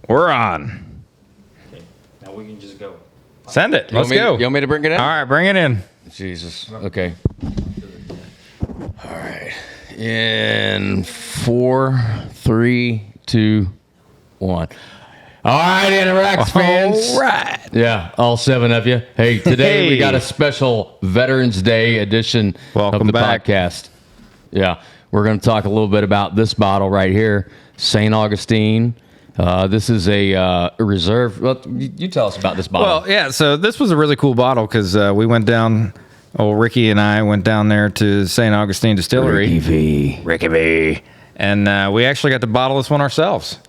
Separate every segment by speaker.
Speaker 1: We're on.
Speaker 2: Okay, now we can just go.
Speaker 1: Send it. Let's go.
Speaker 3: You want me to bring it in?
Speaker 1: All right, bring it in.
Speaker 3: Jesus. Okay. All right. In 4, 3, 2, 1. All right, Anorak fans.
Speaker 1: All right.
Speaker 3: Yeah, all 7 of you. Hey, today we got a special Veterans Day edition
Speaker 1: Welcome
Speaker 3: of the
Speaker 1: back.
Speaker 3: podcast. Yeah, we're going to talk a little bit about this bottle right here, St. Augustine. This is a reserve. Well, you tell us about this bottle.
Speaker 1: Well, yeah, so this was a really cool bottle because we went down, Ricky and I went down there to St. Augustine Distillery. Ricky V. And we actually got to bottle this one ourselves.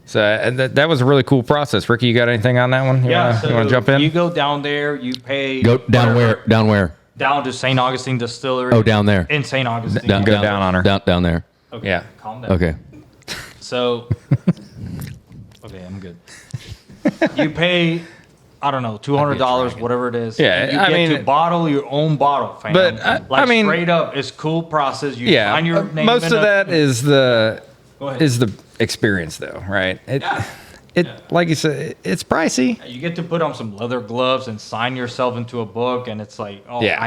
Speaker 1: So that was a really cool process. Ricky, you got anything on that one? You want to jump in?
Speaker 2: You go down there, you pay.
Speaker 3: Go down where? Down where?
Speaker 2: Down to St. Augustine Distillery.
Speaker 3: Oh, down there.
Speaker 2: In St. Augustine.
Speaker 1: Go down on her.
Speaker 3: Down there.
Speaker 2: Okay,
Speaker 1: Yeah.
Speaker 2: calm down.
Speaker 3: Okay.
Speaker 2: So, okay, I'm good. You pay, I don't know, $200, whatever it is.
Speaker 1: Yeah,
Speaker 2: you
Speaker 1: I
Speaker 2: get
Speaker 1: mean-
Speaker 2: to bottle your own bottle, fam.
Speaker 1: But, I mean-
Speaker 2: straight up, it's cool process. You
Speaker 1: Yeah,
Speaker 2: find your name
Speaker 1: most
Speaker 2: in
Speaker 1: of that is the
Speaker 2: Go ahead.
Speaker 1: experience, though, right?
Speaker 2: Yeah.
Speaker 1: Like you said, it's pricey.
Speaker 2: You get to put on some leather gloves and sign yourself into a book, and it's like, oh,
Speaker 1: Yeah.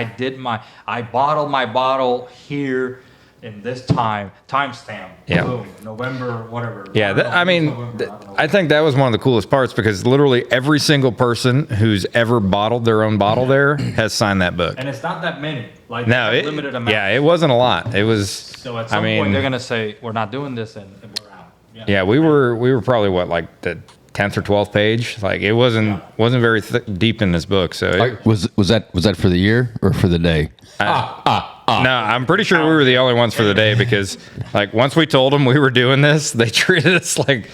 Speaker 2: I bottled my bottle here in this timestamp.
Speaker 1: Yeah.
Speaker 2: Boom, November, whatever.
Speaker 1: Yeah,
Speaker 2: November,
Speaker 1: I think that was one of the coolest parts because literally every single person who's ever bottled their own bottle there has signed that book.
Speaker 2: and it's not that many. Like
Speaker 1: No,
Speaker 2: it's a limited amount.
Speaker 1: yeah, it wasn't a lot. It was.
Speaker 2: So at some point they're gonna say we're not doing this, and we're out.
Speaker 1: Yeah, we were probably like the 10th or 12th page. Like it wasn't very deep in this book. So it,
Speaker 3: Was that for the year or for the day?
Speaker 1: no, I'm pretty sure we were the only ones for the day because like once we told them we were doing this, they treated us like,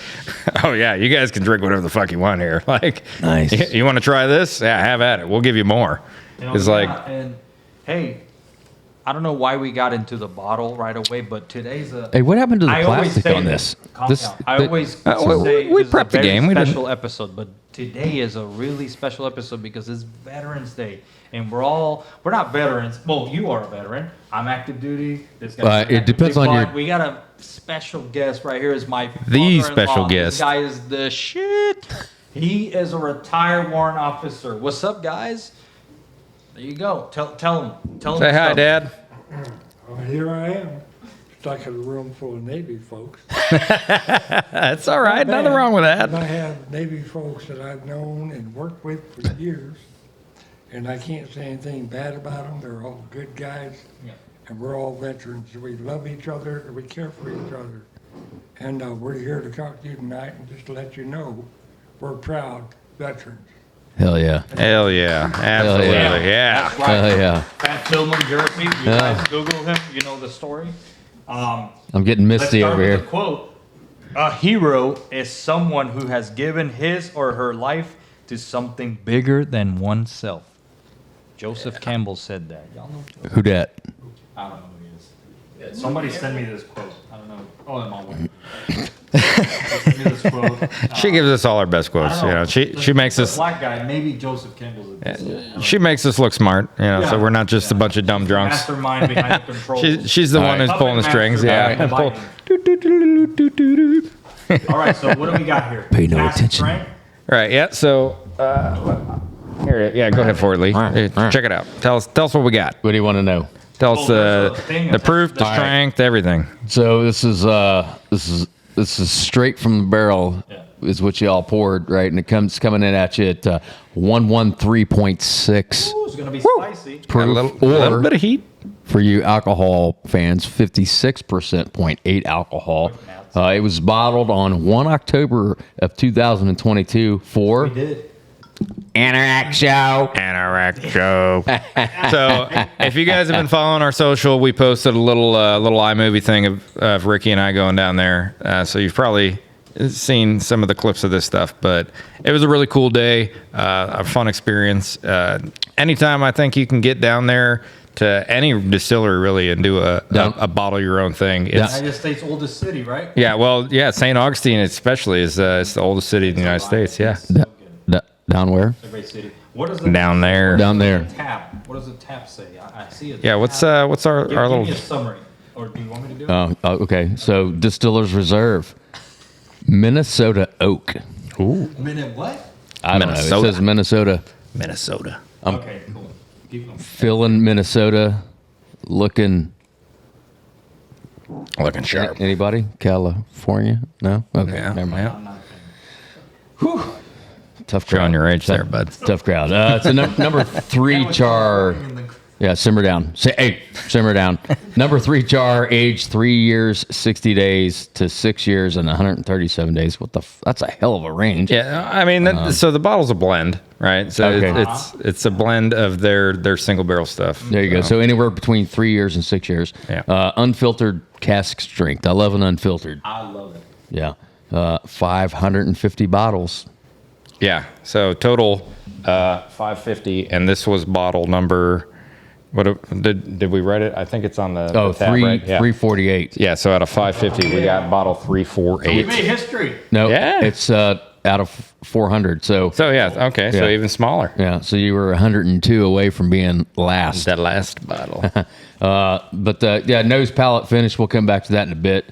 Speaker 1: oh yeah, you guys can drink whatever the fuck you want here. Like,
Speaker 3: Nice.
Speaker 1: You want to try this? Yeah, have at it. We'll give you more. It's like,
Speaker 2: and hey, I don't know why we got into the bottle right away, but today's a.
Speaker 3: Hey, what happened to the
Speaker 2: I always
Speaker 3: plastic
Speaker 2: say
Speaker 3: on this?
Speaker 2: Calm
Speaker 3: This
Speaker 2: down. I always
Speaker 1: we
Speaker 2: say this is
Speaker 1: prepped the
Speaker 2: a very
Speaker 1: game. We didn't-
Speaker 2: special episode, but today is a really special episode because it's Veterans Day, and we're not veterans. Well, you are a veteran. I'm active duty. This guy's
Speaker 3: it depends on your-
Speaker 2: We got a special guest right here. Is my
Speaker 1: The
Speaker 2: father-in-law.
Speaker 1: special guest.
Speaker 2: This guy is the shit. He is a retired warrant officer. What's up, guys? There you go. Tell him.
Speaker 1: say hi, Dad.
Speaker 4: Well, here I am, stuck in a room full of Navy folks.
Speaker 1: That's all right. Nothing wrong with that.
Speaker 4: And I have Navy folks that I've known and worked with for years, and I can't say anything bad about them. They're all good guys,
Speaker 2: Yeah.
Speaker 4: and we're all veterans. We love each other, and we care for each other. And we're here to talk to you tonight and just to let you know we're proud veterans.
Speaker 3: Hell yeah.
Speaker 1: Hell yeah. Absolutely. Yeah.
Speaker 2: That's right.
Speaker 3: Hell yeah.
Speaker 2: Pat Tillman Jersey. You guys Google him. You know the story.
Speaker 3: I'm getting
Speaker 2: Let's
Speaker 3: misty
Speaker 2: start
Speaker 3: over
Speaker 2: with
Speaker 3: here.
Speaker 2: the quote. A hero is someone who has given his or her life to something bigger than oneself. Joseph Campbell said that. Y'all know?
Speaker 3: Who dat?
Speaker 2: I don't know who he is. Somebody send me this quote. I don't know. Oh, I'm on way. Send me this quote.
Speaker 1: She gives us all our best
Speaker 2: I
Speaker 1: quotes.
Speaker 2: don't
Speaker 1: You
Speaker 2: know.
Speaker 1: know, she makes
Speaker 2: The
Speaker 1: us
Speaker 2: black guy. Maybe Joseph Campbell's.
Speaker 1: she makes us look smart. You know, so we're not just a bunch of dumb drunks.
Speaker 2: Mastermind behind the controls.
Speaker 1: She's the
Speaker 3: All
Speaker 1: one
Speaker 3: right.
Speaker 1: who's pulling the strings.
Speaker 2: Puppet
Speaker 1: Yeah.
Speaker 2: master. All right, so what do we got here?
Speaker 3: Pay no
Speaker 2: Fast
Speaker 3: attention.
Speaker 2: Frank?
Speaker 1: Right. Yeah. So here. Yeah. Go ahead for it, Lee. Check it out. Tell us what we got.
Speaker 3: What do you want to know?
Speaker 1: Tell us
Speaker 2: Well, there's a thing
Speaker 1: the proof, the
Speaker 2: attached to
Speaker 1: strength, everything.
Speaker 3: So this is straight from the barrel.
Speaker 2: Yeah.
Speaker 3: Is what y'all poured, right? And it's coming in at you at 113.6
Speaker 2: Ooh, it's gonna be spicy.
Speaker 1: A
Speaker 3: proof,
Speaker 1: little bit of heat.
Speaker 3: for you alcohol fans, 56.8 alcohol. It was bottled on 1 October of 2022 for
Speaker 2: We did.
Speaker 3: Anorak Show.
Speaker 1: Anorak show. So, if you guys have been following our social, we posted a little iMovie thing of Ricky and I going down there. So you've probably seen some of the clips of this stuff, but it was a really cool day, a fun experience. Anytime I think you can get down there to any distillery really and do a bottle your own thing. It's,
Speaker 2: United States oldest city, right?
Speaker 1: yeah, well, yeah, St. Augustine especially is it's the oldest city in the United States. Yeah,
Speaker 3: Down where?
Speaker 2: It's a great city. What is the
Speaker 1: down there.
Speaker 3: Down there.
Speaker 2: tap? What does the tap say? I see it.
Speaker 1: Yeah, what's our
Speaker 2: Give
Speaker 1: little?
Speaker 2: me a summary, or do you want me to do it?
Speaker 3: Okay. So Distillers Reserve, Minnesota Oak.
Speaker 1: Ooh,
Speaker 2: Minute what?
Speaker 3: I don't know.
Speaker 1: Minnesota.
Speaker 3: It says Minnesota.
Speaker 1: Minnesota.
Speaker 2: Okay, cool. Keep going.
Speaker 3: Feeling Minnesota. Looking
Speaker 1: Sharp.
Speaker 3: Anybody? California? No? Okay.
Speaker 1: Yeah,
Speaker 3: Never mind.
Speaker 1: yeah.
Speaker 2: I'm not a fan.
Speaker 3: Tough crowd.
Speaker 1: Showing your age there, bud.
Speaker 3: Tough crowd. It's a number 3 char. Yeah, simmer down. Simmer down. Number 3 char, age 3 years, 60 days to 6 years and 137 days. That's a hell of a range.
Speaker 1: Yeah, I mean, so the bottle's a blend, right? So
Speaker 3: Okay.
Speaker 1: it's a blend of their single barrel stuff.
Speaker 3: There you go. So anywhere between 3 years and 6 years.
Speaker 1: Yeah.
Speaker 3: Unfiltered cask strength. I love an unfiltered.
Speaker 2: I love it.
Speaker 3: Yeah. 550 bottles.
Speaker 1: Yeah. So total 550, and this was bottle number. What did we write it? I think it's on the
Speaker 3: Oh,
Speaker 1: the tab, right? Yeah.
Speaker 3: 348.
Speaker 1: Yeah. So out of 550, we got bottle
Speaker 2: We
Speaker 1: 348.
Speaker 2: made history.
Speaker 3: No,
Speaker 1: Yeah.
Speaker 3: it's out of 400. So
Speaker 1: So okay. So
Speaker 3: Yeah.
Speaker 1: even smaller.
Speaker 3: yeah, so you were 102 away from being last.
Speaker 1: That last bottle.
Speaker 3: But nose palate finish. We'll come back to that in a bit.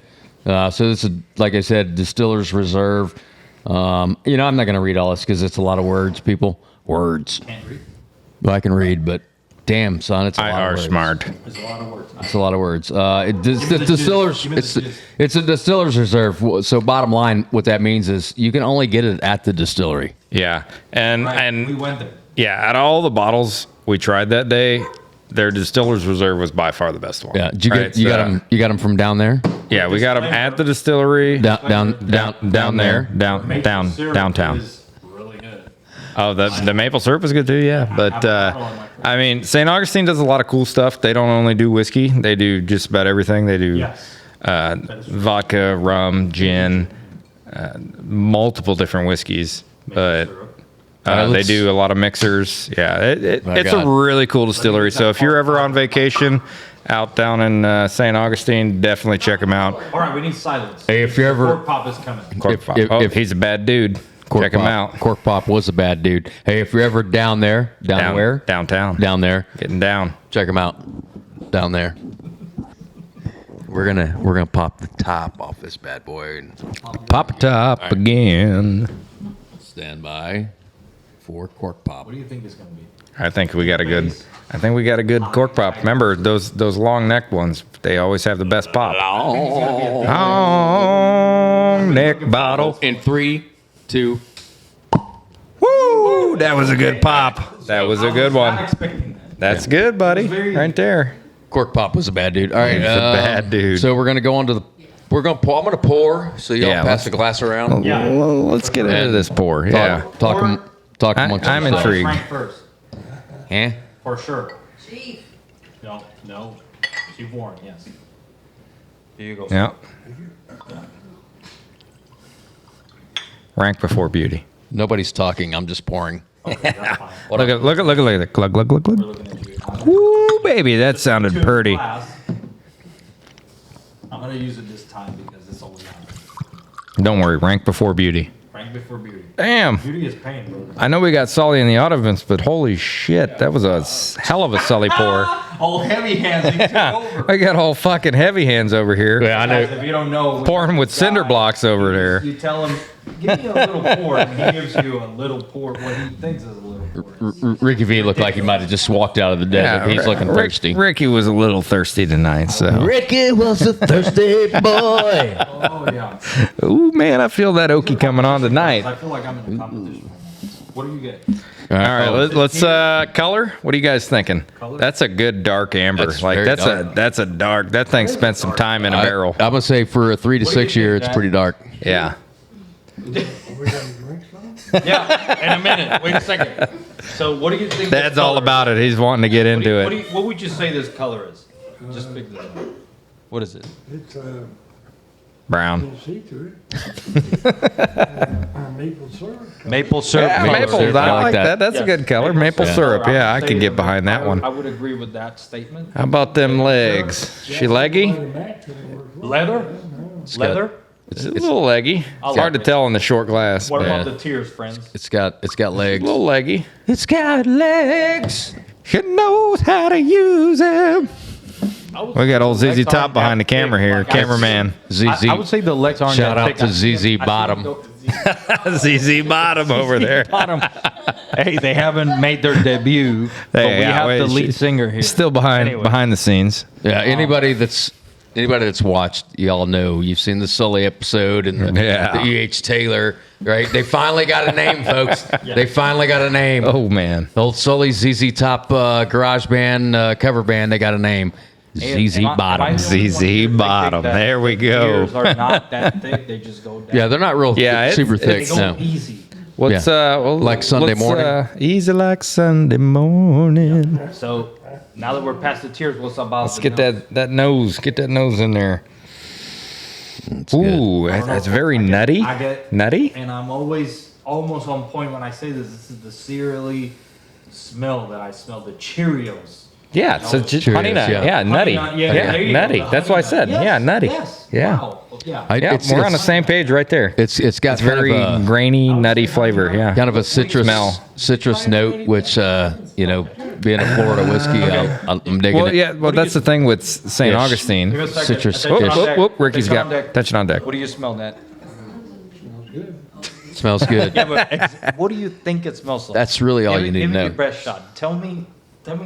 Speaker 3: So this is, like I said, Distiller's Reserve. I'm not going to read all this because it's a lot of words, people. Words.
Speaker 2: Can't read.
Speaker 3: Well, I can read, but damn, son, it's a lot
Speaker 1: I
Speaker 3: of
Speaker 1: are
Speaker 3: words.
Speaker 1: smart.
Speaker 2: There's a lot of words.
Speaker 3: It's a lot of words. It's
Speaker 2: the
Speaker 3: Distiller's.
Speaker 2: gist. Give me the gist.
Speaker 3: It's a Distiller's Reserve. So bottom line, what that means is you can only get it at the distillery.
Speaker 1: Yeah. And
Speaker 2: Right,
Speaker 1: and
Speaker 2: we went there.
Speaker 1: yeah, out of all the bottles we tried that day, their Distiller's Reserve was by far the best one.
Speaker 3: Yeah. Did you get
Speaker 1: Right,
Speaker 3: you got
Speaker 1: so-
Speaker 3: them? You got them from down there?
Speaker 1: Yeah, we got them at the distillery.
Speaker 3: Down there.
Speaker 2: Maple syrup
Speaker 1: Downtown.
Speaker 2: is really good.
Speaker 1: Oh, the maple syrup is good too. Yeah, but I mean, St. Augustine does a lot of cool stuff. They don't only do whiskey; they do just about everything. They do
Speaker 2: Yes.
Speaker 1: vodka, rum, gin, multiple different whiskeys. But
Speaker 2: Syrup.
Speaker 3: right,
Speaker 1: they
Speaker 3: let's-
Speaker 1: do a lot of mixers. Yeah,
Speaker 3: My
Speaker 1: it's
Speaker 3: God.
Speaker 1: a really cool distillery. So if you're ever on vacation out down in St. Augustine, definitely check them out.
Speaker 2: All right, we need silence.
Speaker 3: Hey, if you're ever-
Speaker 2: Cork pop is coming.
Speaker 1: Cork
Speaker 3: If-
Speaker 1: Pop.
Speaker 3: if-
Speaker 1: Oh,
Speaker 3: if-
Speaker 1: he's a bad dude. Check him out.
Speaker 3: Cork Pop was a bad dude. Hey, if you're ever down there, down where?
Speaker 1: Downtown.
Speaker 3: Down there.
Speaker 1: Getting down.
Speaker 3: Check them out. Down there. We're gonna pop the top off this bad boy and
Speaker 1: Pop top again.
Speaker 3: stand by for Cork Pop.
Speaker 2: What do you think it's going to be?
Speaker 1: I think we got a good cork pop. Remember those long neck ones? They always have the best pop. Long neck bottle.
Speaker 3: In 3, 2.
Speaker 1: Woo! That was a good pop. That was a good
Speaker 2: Not
Speaker 1: one.
Speaker 2: expecting that.
Speaker 1: That's good, buddy. Right there.
Speaker 3: Cork Pop was a bad dude. All right,
Speaker 1: He's a bad dude.
Speaker 3: So we're gonna go on to the. We're gonna pour. I'm gonna pour. So y'all
Speaker 1: Yeah,
Speaker 3: pass the glass around.
Speaker 2: Yeah.
Speaker 1: Well, let's get into this pour. Yeah.
Speaker 3: Talk amongst
Speaker 1: I'm
Speaker 3: yourselves.
Speaker 1: intrigued.
Speaker 2: Frank first,
Speaker 3: Eh?
Speaker 2: for sure.
Speaker 5: Chief.
Speaker 2: No. Chief Warrant, yes. Here you go.
Speaker 1: Yeah. Rank before beauty.
Speaker 3: Nobody's talking. I'm just pouring.
Speaker 2: Okay, that's fine.
Speaker 1: Look at the glug glug glug
Speaker 2: We're
Speaker 1: glug.
Speaker 2: looking at you.
Speaker 1: Woo, baby, that sounded
Speaker 2: Two
Speaker 1: pretty.
Speaker 2: glass. I'm going to use it this time because it's always on.
Speaker 1: Don't worry, rank before beauty.
Speaker 2: Frank before beauty.
Speaker 1: Damn.
Speaker 2: Beauty is pain, brother.
Speaker 1: I know we got Sully in the audience, but holy shit, that was a hell of a Sully pour.
Speaker 2: All heavy hands, he took over.
Speaker 1: I got all fucking heavy hands over here.
Speaker 3: Yeah, I
Speaker 2: Guys,
Speaker 3: know.
Speaker 2: if you don't know,
Speaker 1: Pouring with cinder blocks over there.
Speaker 2: You tell him, give me a little pour, and he gives you a little pour, what he thinks is a little pour.
Speaker 3: Ricky V looked like he might have just walked out of the desert. He's looking thirsty.
Speaker 1: Ricky was a little thirsty tonight, so.
Speaker 3: Ricky was a thirsty boy.
Speaker 2: Oh, yeah.
Speaker 1: Ooh, man, I feel that oaky coming on tonight.
Speaker 2: I feel like I'm in the competition. What do you get?
Speaker 1: All right, let's color. What are you guys thinking?
Speaker 2: Color?
Speaker 1: That's a good dark amber.
Speaker 3: That's
Speaker 1: Like
Speaker 3: very dark.
Speaker 1: that's a dark. That thing spent some time in a barrel.
Speaker 3: I'm gonna say for a 3 to
Speaker 2: What do you
Speaker 3: 6 year,
Speaker 2: think,
Speaker 3: it's
Speaker 2: Dad?
Speaker 3: pretty dark.
Speaker 1: Yeah.
Speaker 4: Are we gonna drink some?
Speaker 2: Yeah, in a minute. Wait a second. So what do you think?
Speaker 1: Dad's all about it. He's wanting to get into it.
Speaker 2: What would you say this color is? Just pick this up. What is it?
Speaker 4: It's,
Speaker 1: Brown.
Speaker 4: you'll see to it. Maple syrup.
Speaker 2: Maple syrup.
Speaker 1: Yeah,
Speaker 3: Maple
Speaker 1: maple.
Speaker 3: syrup,
Speaker 1: I
Speaker 3: I like
Speaker 1: like
Speaker 3: that.
Speaker 1: that. That's a
Speaker 2: Yes.
Speaker 1: good color. Maple
Speaker 2: syrup.
Speaker 1: syrup. Yeah, I
Speaker 2: would
Speaker 1: could
Speaker 2: say
Speaker 1: get behind that
Speaker 2: I
Speaker 1: one.
Speaker 2: would agree with that statement.
Speaker 1: How about them legs? She leggy?
Speaker 2: Leather? Leather?
Speaker 1: It's a little leggy. It's hard to tell in the short glass.
Speaker 2: What
Speaker 1: but
Speaker 2: about the tears, friends?
Speaker 3: It's got
Speaker 1: a
Speaker 3: legs.
Speaker 1: little leggy.
Speaker 3: It's got legs.
Speaker 1: She knows how to use them. We got old ZZ
Speaker 2: Legs
Speaker 1: Top
Speaker 2: aren't
Speaker 1: behind the
Speaker 2: that
Speaker 1: camera
Speaker 2: thick,
Speaker 1: here,
Speaker 2: like I
Speaker 1: cameraman.
Speaker 3: ZZ.
Speaker 2: I would say the legs aren't
Speaker 3: Shout
Speaker 2: that
Speaker 3: out
Speaker 2: thick.
Speaker 3: to ZZ
Speaker 2: I think
Speaker 3: Bottom.
Speaker 1: ZZ Bottom over there.
Speaker 2: Bottom. Hey, they haven't made their debut, but we have the lead singer here.
Speaker 1: Still behind the scenes.
Speaker 3: Yeah, anybody that's watched, y'all know you've seen the Sully episode and the E.H. Taylor, right? They finally got a name, folks. They finally got a name.
Speaker 1: Oh man,
Speaker 3: The old Sully ZZ Top garage band cover band. They got a name. ZZ Bottom.
Speaker 1: ZZ Bottom. There we go.
Speaker 2: Ears are not that thick. They just go down.
Speaker 3: Yeah, they're not real super thick.
Speaker 2: They go
Speaker 3: No.
Speaker 2: easy.
Speaker 1: What's
Speaker 3: Like Sunday morning?
Speaker 1: Easy like Sunday morning.
Speaker 2: So now that we're past the tears, what's about?
Speaker 1: Let's get that nose. Get that nose in there. Ooh, that's very nutty.
Speaker 2: I get
Speaker 1: Nutty.
Speaker 2: and I'm always almost on point when I say this. This is the cereally smell that I smell. The Cheerios.
Speaker 1: Yeah, so just
Speaker 3: Cheerios,
Speaker 1: honey nut.
Speaker 3: yeah.
Speaker 1: Yeah, nutty.
Speaker 2: Honey nut, yeah, there you
Speaker 1: nutty.
Speaker 2: go.
Speaker 1: That's what I said.
Speaker 2: Yes,
Speaker 1: Yeah, nutty.
Speaker 2: Yes.
Speaker 1: Yeah.
Speaker 2: Wow. Yeah.
Speaker 1: Yeah, we're on the same page right there.
Speaker 3: It's got
Speaker 1: Very
Speaker 3: kind of a,
Speaker 1: grainy, nutty flavor. Yeah.
Speaker 3: kind of a citrus note, which being a Florida whiskey, I'm digging
Speaker 1: Well,
Speaker 3: it.
Speaker 1: yeah. Well, that's the thing with St.
Speaker 3: Yeah.
Speaker 1: Augustine.
Speaker 2: Give us a second.
Speaker 3: Citrus
Speaker 2: Attention
Speaker 3: fish.
Speaker 2: on deck.
Speaker 1: Whoop, Ricky's
Speaker 2: Attention on
Speaker 1: got
Speaker 2: deck.
Speaker 1: touching on deck.
Speaker 2: What do you smell, Nat?
Speaker 3: Smells good.
Speaker 2: Yeah, but what do you think it smells like?
Speaker 3: That's really all you need to
Speaker 2: Give me
Speaker 3: know.
Speaker 2: your best shot. Tell me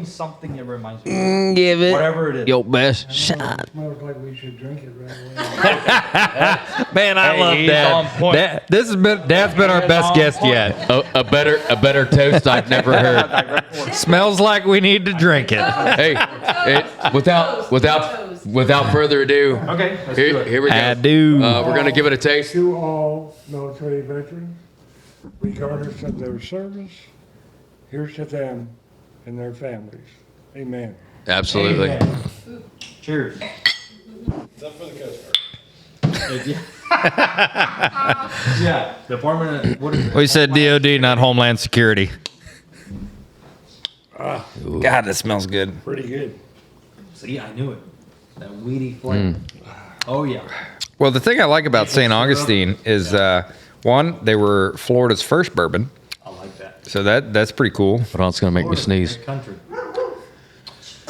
Speaker 2: something that reminds me.
Speaker 3: Give it
Speaker 2: Whatever it is.
Speaker 3: your best shot.
Speaker 4: It smells like we should drink it right away.
Speaker 1: Man, I
Speaker 2: Hey,
Speaker 1: love
Speaker 2: he's on point.
Speaker 1: Dad's been our best
Speaker 2: on
Speaker 1: guest
Speaker 2: point.
Speaker 1: yet.
Speaker 3: A better toast I've never heard.
Speaker 1: Smells like we need to drink it.
Speaker 3: Hey, without further ado,
Speaker 2: Okay, let's do it.
Speaker 3: here we go.
Speaker 1: I do.
Speaker 3: We're gonna give it a taste.
Speaker 4: To all military veterans, regardless of their service, here's to them and their families. Amen.
Speaker 3: Absolutely.
Speaker 2: Amen. Cheers. Yeah, Department of, what is it?
Speaker 1: We said DOD, not Homeland Security. God, that smells good.
Speaker 4: Pretty good.
Speaker 2: See, I knew it. That weedy flavor. Oh, yeah.
Speaker 1: Well, the thing I like about St. Augustine is, one, they were Florida's first bourbon,
Speaker 2: I like that.
Speaker 1: so that's pretty cool.
Speaker 3: Hold on, it's gonna make me sneeze.
Speaker 2: Great country.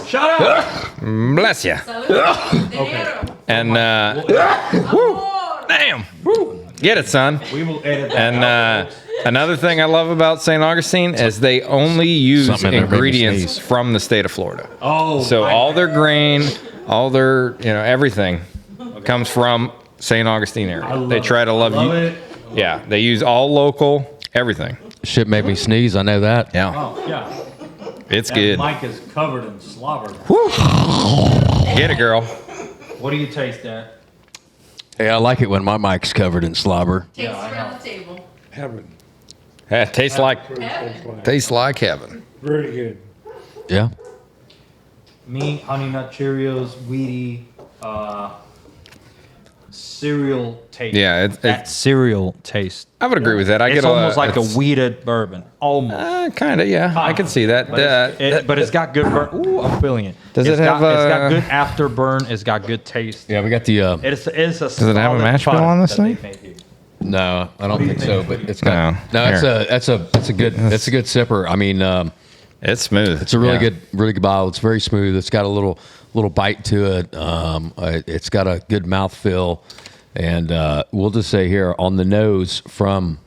Speaker 2: Shut up!
Speaker 1: Bless you. And damn, get it, son.
Speaker 2: We will edit that
Speaker 1: And
Speaker 2: out.
Speaker 1: another thing I love about St. Augustine is they only use
Speaker 3: Something in there made me
Speaker 1: ingredients
Speaker 3: sneeze.
Speaker 1: from the state of Florida.
Speaker 2: Oh,
Speaker 1: So
Speaker 2: my
Speaker 1: all
Speaker 2: bad.
Speaker 1: their grain, all their everything comes from St. Augustine area.
Speaker 2: love
Speaker 1: They try
Speaker 2: it.
Speaker 1: to love
Speaker 2: Love
Speaker 1: you.
Speaker 2: it.
Speaker 1: Yeah, they use all local everything.
Speaker 3: Shit made me sneeze. I know that.
Speaker 1: Yeah,
Speaker 2: Oh, yeah.
Speaker 1: it's
Speaker 2: That
Speaker 1: good.
Speaker 2: mic is covered in slobber.
Speaker 1: Get it, girl.
Speaker 2: What do you taste that?
Speaker 3: Hey, I like it when my mic's covered in slobber.
Speaker 5: Takes
Speaker 2: I
Speaker 5: around
Speaker 2: know.
Speaker 5: the table.
Speaker 4: Heaven.
Speaker 1: Tastes like
Speaker 5: Heaven.
Speaker 1: tastes like heaven.
Speaker 4: Very good.
Speaker 3: Yeah.
Speaker 2: Me, Honey Nut Cheerios, weedy, cereal taste.
Speaker 1: Yeah,
Speaker 2: That cereal taste.
Speaker 1: I would agree with that. I
Speaker 2: It's
Speaker 1: get
Speaker 2: almost like a
Speaker 1: it's-
Speaker 2: weeded bourbon. Almost.
Speaker 1: kind of. Yeah, I can see that.
Speaker 2: But it's got good burn. Ooh, I'm feeling it.
Speaker 1: Does it
Speaker 2: It's
Speaker 1: have,
Speaker 2: got, it's got good afterburn. It's got good taste.
Speaker 3: Yeah, we got the.
Speaker 2: It's a
Speaker 1: it have a
Speaker 2: solid
Speaker 1: mash bill
Speaker 2: product
Speaker 1: on this
Speaker 2: that they
Speaker 1: thing?
Speaker 2: made here.
Speaker 3: No, I don't
Speaker 2: do you
Speaker 3: think so.
Speaker 2: think?
Speaker 3: But it's got.
Speaker 1: No.
Speaker 3: No,
Speaker 1: Here.
Speaker 3: it's a good sipper. I mean,
Speaker 1: It's smooth.
Speaker 3: it's a really good bottle. It's very smooth. It's got a little bite to it. It's got a good mouthfeel, and we'll just say here on the nose from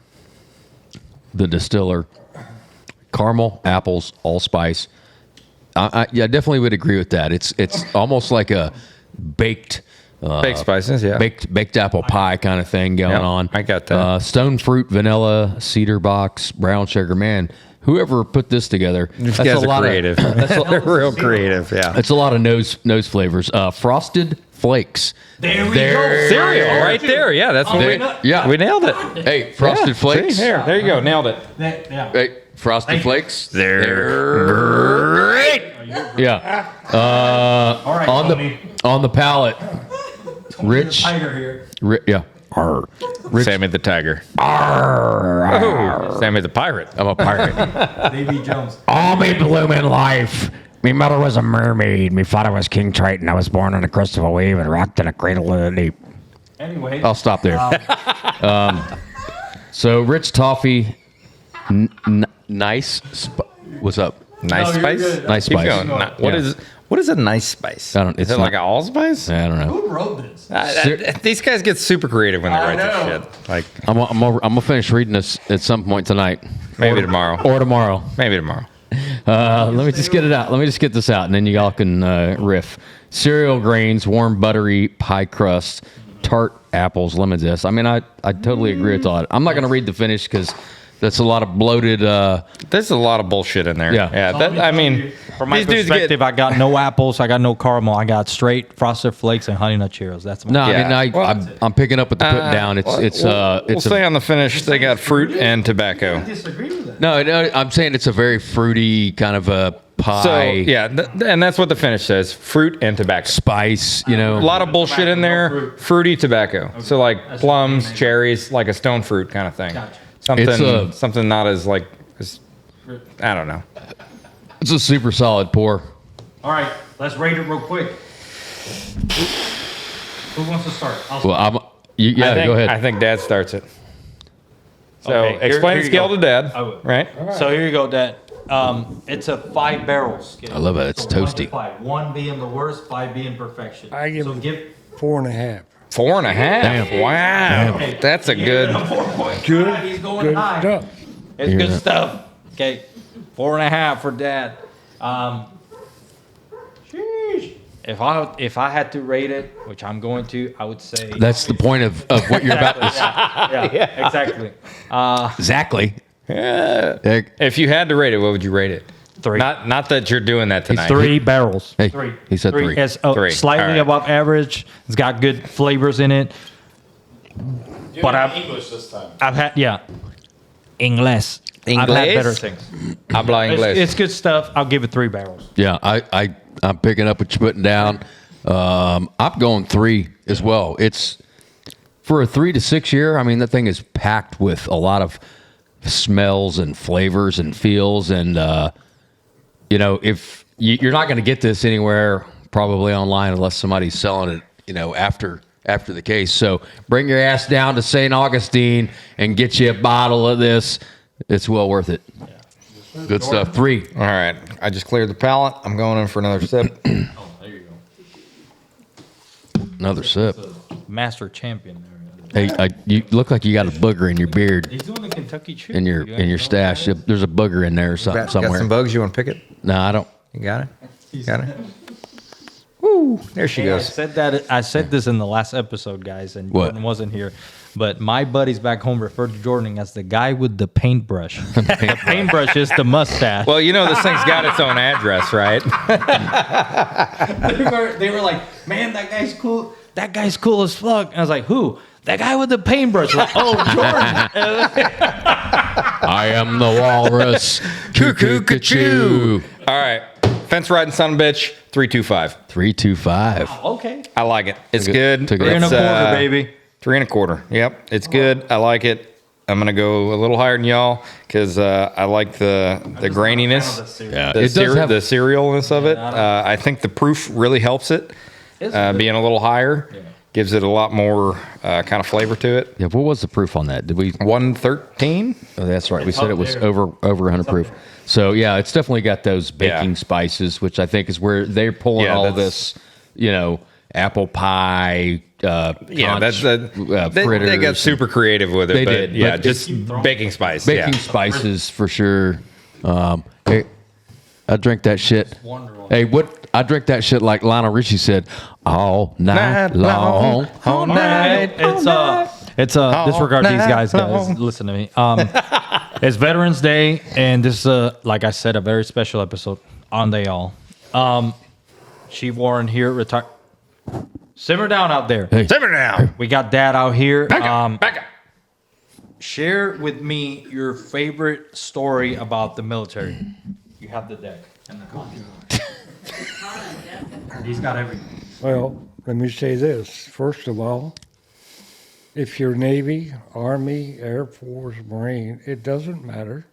Speaker 3: the distiller, caramel, apples, allspice. I definitely would agree with that. It's almost like a baked.
Speaker 1: Baked spices. Yeah.
Speaker 3: Baked apple pie kind of thing going
Speaker 1: Yep,
Speaker 3: on.
Speaker 1: I got that.
Speaker 3: Stone fruit, vanilla, cedar box, brown sugar. Man, whoever put this together,
Speaker 1: These guys are creative. They're real creative. Yeah.
Speaker 3: That's a lot of nose flavors. Frosted flakes.
Speaker 2: There we go.
Speaker 1: Cereal right there. Yeah, that's what
Speaker 3: There-
Speaker 1: we.
Speaker 3: yeah.
Speaker 1: We nailed it.
Speaker 3: Hey, frosted
Speaker 1: Yeah,
Speaker 3: flakes.
Speaker 1: See, there you go. Nailed it.
Speaker 2: Yeah.
Speaker 3: Hey, frosted flakes.
Speaker 1: They're great.
Speaker 3: Yeah.
Speaker 2: All right,
Speaker 3: on
Speaker 2: Tony.
Speaker 3: the palate. Rich.
Speaker 2: Tiger here.
Speaker 3: Yeah. Rich.
Speaker 1: Sammy the Tiger. Oh, Sammy the Pirate.
Speaker 3: I'm a pirate.
Speaker 2: Davy Jones.
Speaker 6: All me blooming life. Me mother was a mermaid. Me father was King Triton. I was born on a crystal wave and rocked in a cradle of the deep.
Speaker 2: Anyway.
Speaker 3: I'll stop there. So rich toffee, nice. What's up?
Speaker 1: Nice
Speaker 2: No, you're
Speaker 1: spice.
Speaker 2: good.
Speaker 3: Nice
Speaker 1: Keep
Speaker 3: spice.
Speaker 1: going. What
Speaker 3: Yeah.
Speaker 1: is What is a nice spice?
Speaker 3: I don't-
Speaker 1: Is
Speaker 3: it's
Speaker 1: it like
Speaker 3: not-
Speaker 1: an allspice?
Speaker 3: I don't know.
Speaker 2: Who wrote this?
Speaker 1: These guys get super creative when they write
Speaker 2: know.
Speaker 1: this shit. Like
Speaker 3: I'm gonna finish reading this at some point tonight
Speaker 1: maybe tomorrow.
Speaker 3: or tomorrow.
Speaker 1: Maybe tomorrow.
Speaker 3: Let me just get it out. Let me just get this out, and then y'all can riff. Cereal grains, warm buttery pie crust, tart apples, lemon zest. I mean, I totally agree with all that. I'm not going to read the finish because that's a lot of bloated.
Speaker 1: There's a lot of bullshit in there.
Speaker 3: Yeah.
Speaker 1: Yeah. I mean,
Speaker 2: From my
Speaker 1: these dudes
Speaker 2: perspective,
Speaker 1: get.
Speaker 2: I got no apples, I got no caramel, I got straight Frosted Flakes and Honey Nut Cheerios. That's my
Speaker 3: No,
Speaker 1: Yeah.
Speaker 3: I mean,
Speaker 1: Well,
Speaker 3: I'm picking up what they're putting down. It's
Speaker 1: We'll say on the finish they got fruit and tobacco.
Speaker 2: disagree with that.
Speaker 3: no, I'm saying it's a very fruity kind of a pie.
Speaker 1: So yeah, and that's what the finish says: fruit and tobacco.
Speaker 3: Spice, you know.
Speaker 1: A lot of bullshit in there. Fruity tobacco. So like plums, cherries, like a stone fruit kind of thing.
Speaker 2: Gotcha.
Speaker 1: Something, something not as like, I don't know.
Speaker 3: It's a super solid pour.
Speaker 2: All right, let's rate it real quick. Who wants to start?
Speaker 3: Well, go ahead.
Speaker 1: I think Dad starts it. So
Speaker 2: Okay,
Speaker 1: explain
Speaker 2: here
Speaker 1: the
Speaker 2: you
Speaker 1: scale
Speaker 2: go.
Speaker 1: to Dad,
Speaker 2: I will.
Speaker 1: right?
Speaker 2: So here you go, Dad. It's a 5 barrel scale.
Speaker 3: I love it. It's
Speaker 2: So 1 to
Speaker 3: toasty.
Speaker 2: 5. 1 being the worst, 5 being perfection.
Speaker 4: I give
Speaker 2: so
Speaker 4: it
Speaker 2: give
Speaker 4: 4.5.
Speaker 1: 4.5.
Speaker 3: Damn.
Speaker 1: Wow,
Speaker 2: Okay.
Speaker 1: that's a good.
Speaker 4: Good,
Speaker 2: He's going
Speaker 4: good
Speaker 2: high.
Speaker 4: stuff.
Speaker 2: It's
Speaker 3: Hear
Speaker 2: good
Speaker 3: that?
Speaker 2: stuff. Okay, 4.5 for Dad. Sheesh. If I had to rate it, which I'm going to, I would say
Speaker 3: That's the point of what you're about to say.
Speaker 2: yeah, exactly.
Speaker 3: Exactly.
Speaker 1: Yeah.
Speaker 3: Hey,
Speaker 1: If you had to rate it, what would you rate it?
Speaker 2: 3.
Speaker 1: Not that you're doing that tonight.
Speaker 2: 3 barrels.
Speaker 3: Hey,
Speaker 2: 3.
Speaker 3: he said 3.
Speaker 2: It's
Speaker 1: 3.
Speaker 2: slightly
Speaker 1: All right.
Speaker 2: above average. It's got good flavors in it. But
Speaker 5: English this time.
Speaker 2: I've had English. I've had
Speaker 1: Inglés?
Speaker 2: better things.
Speaker 1: Habla inglés.
Speaker 2: It's good stuff. I'll give it 3 barrels.
Speaker 3: Yeah, I'm picking up what you're putting down. I'm going 3 as well. It's for a 3 to 6 year. I mean, that thing is packed with a lot of smells and flavors and feels. And, if you're not going to get this anywhere probably online unless somebody's selling it, after the case. So bring your ass down to St. Augustine and get you a bottle of this. It's well worth it. Good stuff. 3.
Speaker 1: All right. I just cleared the palate. I'm going in for another sip.
Speaker 2: Oh, there you go.
Speaker 3: Another sip.
Speaker 2: Master champion there.
Speaker 3: Hey, you look like you got a booger in your beard,
Speaker 2: He's doing the Kentucky Chew.
Speaker 3: in your stash. There's a booger in there or something
Speaker 1: Got
Speaker 3: somewhere.
Speaker 1: some bugs? You want to pick it?
Speaker 3: No, I don't.
Speaker 1: You got it? Got it? Woo. There she
Speaker 2: I
Speaker 1: goes.
Speaker 2: said this in the last episode, guys, and
Speaker 3: What?
Speaker 2: Jordan wasn't here. But my buddies back home referred to Jordan as the guy with the paintbrush. The paintbrush is the mustache.
Speaker 1: Well, this thing's got its own address, right?
Speaker 2: They were like, "Man, that guy's cool. That guy's cool as fuck." And I was like, "Who?" That guy with the paintbrush. Like, oh, Jordan.
Speaker 3: I am the walrus.
Speaker 1: Cuckoo. All right. Fence riding son of a bitch, 325.
Speaker 3: 325.
Speaker 2: Okay.
Speaker 1: I like it. It's
Speaker 3: Took it-
Speaker 1: good.
Speaker 3: took it
Speaker 2: 3 and a
Speaker 1: It's,
Speaker 2: quarter, baby.
Speaker 1: 3 1/4. Yep. It's good. I like it. I'm going to go a little higher than y'all because I like the graininess.
Speaker 3: Yeah,
Speaker 1: The,
Speaker 3: it does have.
Speaker 1: the cerealness of it. I think the proof really helps it. Being a little higher gives it a lot more kind of flavor to it.
Speaker 3: Yeah, what was the proof on that? Did we?
Speaker 1: 113.
Speaker 3: Oh, that's right. We said it was
Speaker 2: there.
Speaker 3: over 100 proof. So yeah, it's definitely got those baking
Speaker 1: Yeah.
Speaker 3: spices, which I think is where they're pulling
Speaker 1: Yeah,
Speaker 3: all
Speaker 1: that's-
Speaker 3: this, apple pie.
Speaker 1: Yeah,
Speaker 3: conch,
Speaker 1: they
Speaker 3: fritters.
Speaker 1: got super creative with it.
Speaker 3: They
Speaker 1: but
Speaker 3: did,
Speaker 1: Yeah,
Speaker 3: but
Speaker 1: just baking spice.
Speaker 3: baking
Speaker 1: yeah.
Speaker 3: spices for sure. Hey, I drink that shit. Hey, what? I drink that shit like Lionel Richie said, all night long.
Speaker 1: all night.
Speaker 2: Disregard these guys.
Speaker 1: long.
Speaker 2: Listen to me. It's Veterans Day, and this is like I said, a very special episode on they all. Chief Warren here, retired. Simmer down out there.
Speaker 3: Hey.
Speaker 1: Simmer down.
Speaker 2: We got Dad out here.
Speaker 1: Back up. Back up.
Speaker 2: Share with me your favorite story about the military. You have the deck and the copy. He's got everything.
Speaker 4: Well, let me say this. First of all, if you're Navy, Army, Air Force, Marine, it doesn't matter.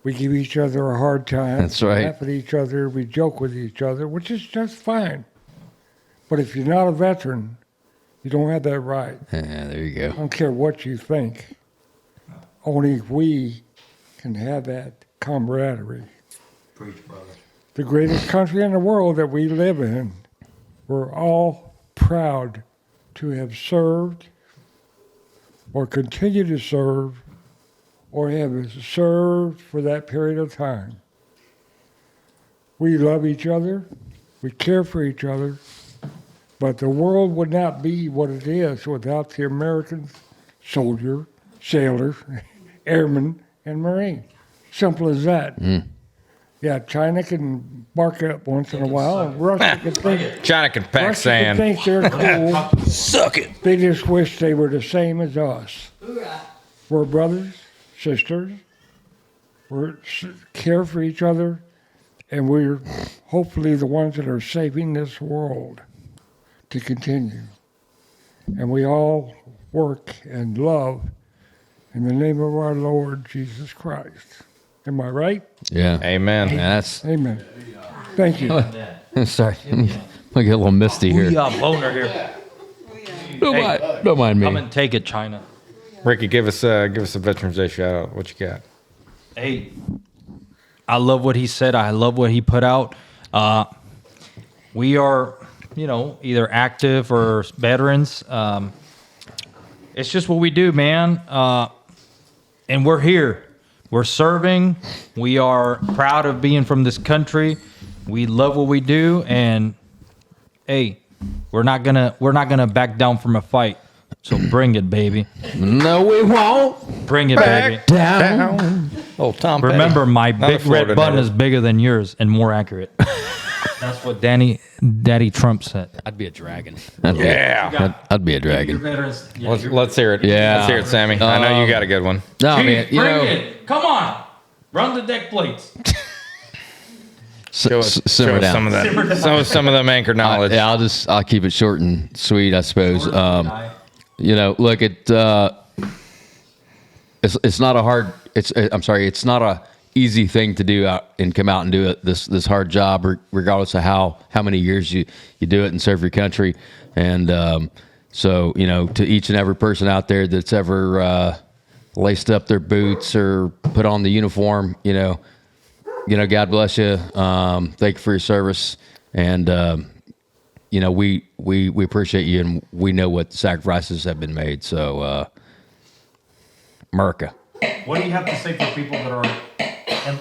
Speaker 4: We give each other a hard time.
Speaker 3: That's right.
Speaker 4: We laugh at each other. We joke with each other, which is just fine. But if you're not a veteran, you don't have that right.
Speaker 3: Yeah, there you go.
Speaker 4: I don't care what you think. Only we can have that camaraderie.
Speaker 2: Preach, brother.
Speaker 4: the greatest country in the world that we live in, we're all proud to have served or continue to serve or have served for that period of time. We love each other, we care for each other, but the world would not be what it is without the American soldier, sailor, airman, and Marine. Simple as that. Yeah, China can bark up once in a while, and Russia can think,
Speaker 1: China can pack
Speaker 4: Russia
Speaker 1: sand.
Speaker 4: can think they're cool.
Speaker 1: Suck it.
Speaker 4: They just wish they were the same as us. We're brothers, sisters. Care for each other, and we're hopefully the ones that are saving this world to continue. And we all work and love in the name of our Lord Jesus Christ. Am I right?
Speaker 3: Yeah.
Speaker 1: Amen.
Speaker 3: Yeah, that's.
Speaker 4: Amen. Thank you.
Speaker 3: Sorry. I get a little misty here.
Speaker 2: Booyah, boner here.
Speaker 3: Don't mind
Speaker 2: Come
Speaker 3: me.
Speaker 2: and take it, China.
Speaker 1: Ricky, give us a Veterans Day shout out. What you got?
Speaker 2: Hey, I love what he said. I love what he put out. We are, either active or veterans. It's just what we do, man. And we're here. We're serving. We are proud of being from this country. We love what we do, and hey, we're not gonna back down from a fight. So bring it, baby.
Speaker 3: No, we won't.
Speaker 2: Bring it, baby.
Speaker 3: Down.
Speaker 1: Oh, Tom Petty.
Speaker 2: Remember, my
Speaker 1: Not a
Speaker 2: big
Speaker 1: Florida
Speaker 2: red button
Speaker 1: native.
Speaker 2: is bigger than yours and more accurate. That's what Daddy Trump said.
Speaker 3: I'd be a dragon.
Speaker 1: Yeah.
Speaker 3: I'd be a dragon.
Speaker 1: Let's hear it.
Speaker 3: Yeah.
Speaker 1: Let's hear it, Sammy. I know you got a good one.
Speaker 3: No, man.
Speaker 2: Bring it. Come on. Run the deck plates.
Speaker 1: Show us
Speaker 3: simmer down.
Speaker 1: some of that. Some of them anchor knowledge.
Speaker 3: I'll keep it short and sweet, I suppose. Look at it's not a hard. It's not a easy thing to do and come out and do it. This hard job, regardless of how many years you do it and serve your country. And so to each and every person out there that's ever laced up their boots or put on the uniform, God bless you. Thank you for your service, and we appreciate you, and we know what sacrifices have been made. So, America.
Speaker 2: What do you have to say for people that are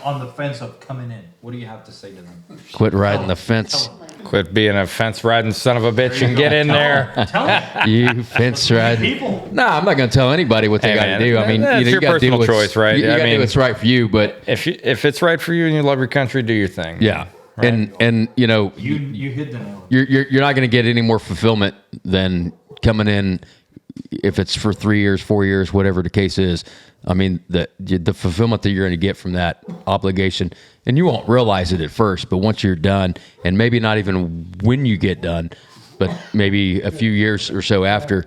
Speaker 2: on the fence of coming in? What do you have to say to them?
Speaker 3: Quit riding the fence.
Speaker 1: Quit being a fence riding son of a bitch and get in there.
Speaker 2: Tell them.
Speaker 3: You fence riding.
Speaker 2: People.
Speaker 3: No, I'm not going to tell anybody what they
Speaker 1: Hey,
Speaker 3: got to
Speaker 1: man,
Speaker 3: do. I mean,
Speaker 1: that's
Speaker 3: you
Speaker 1: your
Speaker 3: got to do
Speaker 1: personal
Speaker 3: what's
Speaker 1: choice, right?
Speaker 3: You
Speaker 1: I
Speaker 3: got to
Speaker 1: mean-
Speaker 3: do what's right for you. But
Speaker 1: If it's right for you and you love your country, do your thing.
Speaker 3: yeah,
Speaker 1: Right.
Speaker 3: and
Speaker 2: You hit the nail.
Speaker 3: you're not going to get any more fulfillment than coming in if it's for 3 years, 4 years, whatever the case is. I mean, the fulfillment that you're going to get from that obligation, and you won't realize it at first, but once you're done, and maybe not even when you get done, but maybe a few years or so after,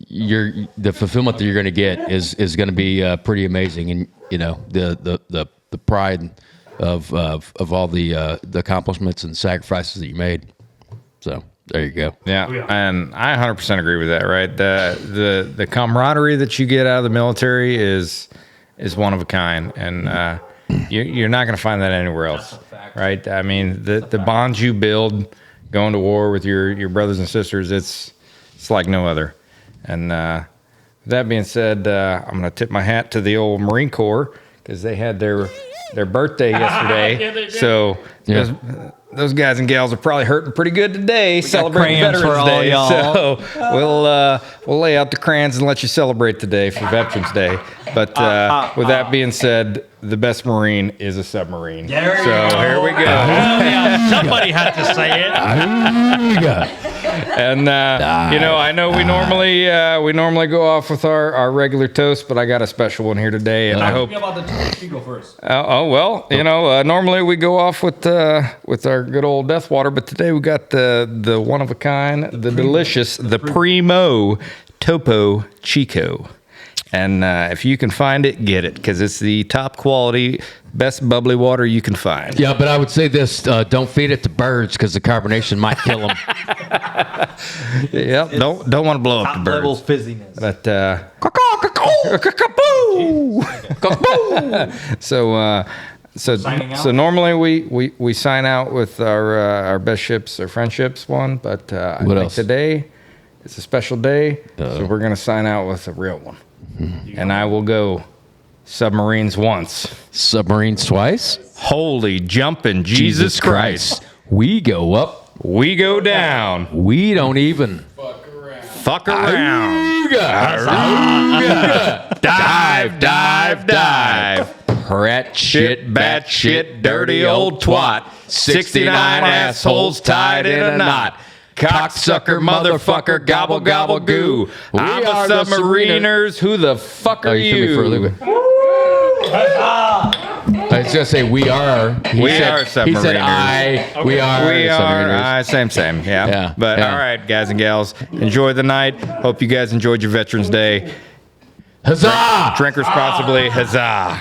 Speaker 3: the fulfillment that you're going to get is going to be pretty amazing, and the pride of all the accomplishments and sacrifices that you made. So there you go.
Speaker 1: Yeah, and I 100% agree with that. Right, the camaraderie that you get out of the military is one of a kind, and you're not going to find that anywhere else. Right? I mean, the bonds you build going to war with your brothers and sisters, it's like no other. And that being said, I'm going to tip my hat to the old Marine Corps because they had their birthday yesterday.
Speaker 2: Yeah, they did.
Speaker 1: So those guys and gals are probably hurting pretty good today celebrating
Speaker 2: crayons
Speaker 1: Veterans
Speaker 2: for all
Speaker 1: Day.
Speaker 2: y'all.
Speaker 1: So we'll lay out the crayons and let you celebrate today for Veterans Day. But with that being said, the best Marine is a submarine.
Speaker 2: There you
Speaker 1: so
Speaker 2: go.
Speaker 1: here we go.
Speaker 2: Hell yeah, somebody had to say it.
Speaker 1: And I know we normally go off with our regular toast, but I got a special one here today, and I hope.
Speaker 2: Tell me about the toast. You go first.
Speaker 1: Normally we go off with our good old Death Water, but today we got the one of a kind, the delicious, the Primo Topo Chico. And if you can find it, get it, because it's the top quality, best bubbly water you can find.
Speaker 3: Yeah, but I would say this: don't feed it to birds because the carbonation might kill them.
Speaker 1: Yep. Don't want to blow up the
Speaker 2: Top level
Speaker 1: birds.
Speaker 2: fizziness.
Speaker 1: But so
Speaker 2: Signing out?
Speaker 1: So normally we sign out with our best ships or friendships one, but I
Speaker 3: What
Speaker 1: think
Speaker 3: else?
Speaker 1: today it's a special day, so we're gonna sign out with a real one. And I will go submarines once.
Speaker 3: Submarines twice.
Speaker 1: Holy jumping Jesus Christ!
Speaker 3: We go up.
Speaker 1: We go down.
Speaker 3: We don't even.
Speaker 1: Fuck around.
Speaker 3: Dive, dive, dive. Rat shit, bat shit, dirty old twat. 69 assholes tied in a knot. Cocksucker, motherfucker, gobble, gobble, goo.
Speaker 1: I'm a submariners. Who the fuck are
Speaker 3: you?
Speaker 1: you?
Speaker 3: For a loop. I was gonna say we are. He
Speaker 1: We
Speaker 3: said,
Speaker 1: are
Speaker 3: He said
Speaker 1: submariners.
Speaker 3: we are.
Speaker 1: We are.
Speaker 3: submariners.
Speaker 1: Same. Yeah.
Speaker 3: Yeah,
Speaker 1: But
Speaker 3: yeah.
Speaker 1: all right, guys and gals, enjoy the night. Hope you guys enjoyed your Veterans Day.
Speaker 3: Huzzah!
Speaker 1: Drink responsibly. Huzzah.